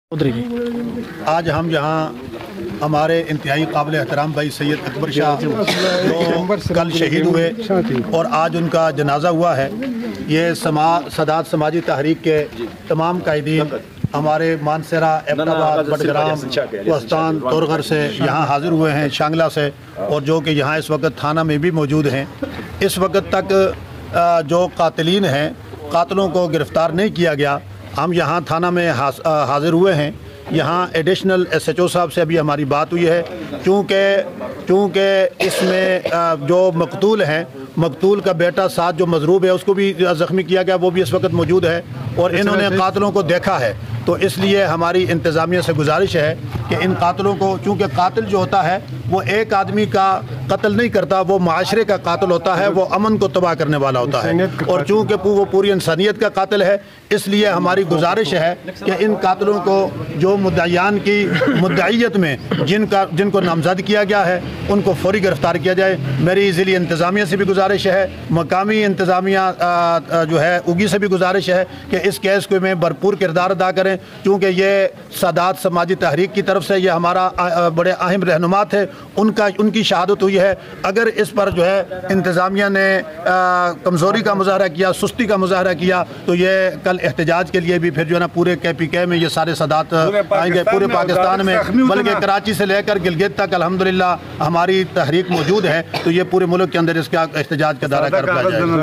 आज हम यहाँ हमारे इंतहाई काबिल एहतराम भाई सैयद अकबर शाह जो कल शहीद हुए और आज उनका जनाजा हुआ है। ये सदात समाजी तहरीक के तमाम कायदीन हमारे मानसरा, एबटाबाद, बडग्राम, वस्तान, तोरगर से यहाँ हाज़िर हुए हैं, शांगला से, और जो कि यहाँ इस वक्त थाना में भी मौजूद हैं। इस वक्त तक जो कातिलीन हैं, कातलों को गिरफ़्तार नहीं किया गया। हम यहाँ थाना में हाज़िर हुए हैं। यहाँ एडिशनल SHO साहब से अभी हमारी बात हुई है, क्योंकि इसमें जो मकतूल हैं, मकतूल का बेटा साथ जो मजरूब है उसको भी ज़ख्मी किया गया, वो भी इस वक्त मौजूद है और इन्होंने कातलों को देखा है। तो इसलिए हमारी इंतज़ामिया से गुजारिश है कि इन कातलों को, चूँकि कातिल जो होता है वो एक आदमी का कत्ल नहीं करता, वो माशरे का कातिल होता है, वो अमन को तबाह करने वाला होता है, और चूँकि वो पूरी इंसानियत का कातिल है, इसलिए हमारी गुजारिश है कि इन कातिलों को जो मुद्दायान की मुद्दाइयत में जिनको नामजद किया गया है उनको फौरी गिरफ्तार किया जाए। मेरी ज़िली इंतज़ामिया से भी गुजारिश है, मकामी इंतज़ामिया जो है उगी से भी गुजारिश है कि इस केस को में भरपूर किरदार अदा करें, क्योंकि ये सदात समाजी तहरीक की तरफ से ये हमारा बड़े अहम रहनुमा थे, उनकी शहादत हुई है। अगर इस पर जो है इंतज़ामिया ने कमज़ोरी का मुजाहरा किया, सुस्ती का मुजाहरा किया, तो ये कल एहतजाज के लिए भी फिर जो है ना पूरे KPK में ये सारे सदात आएंगे, पूरे पाकिस्तान में, बल्कि कराची से लेकर गिलगित तक अल्हम्दुलिल्लाह हमारी तहरीक मौजूद है। तो ये पूरे मुल्क के अंदर इसका एहतजाज का दायरा कर पाया जाएगा।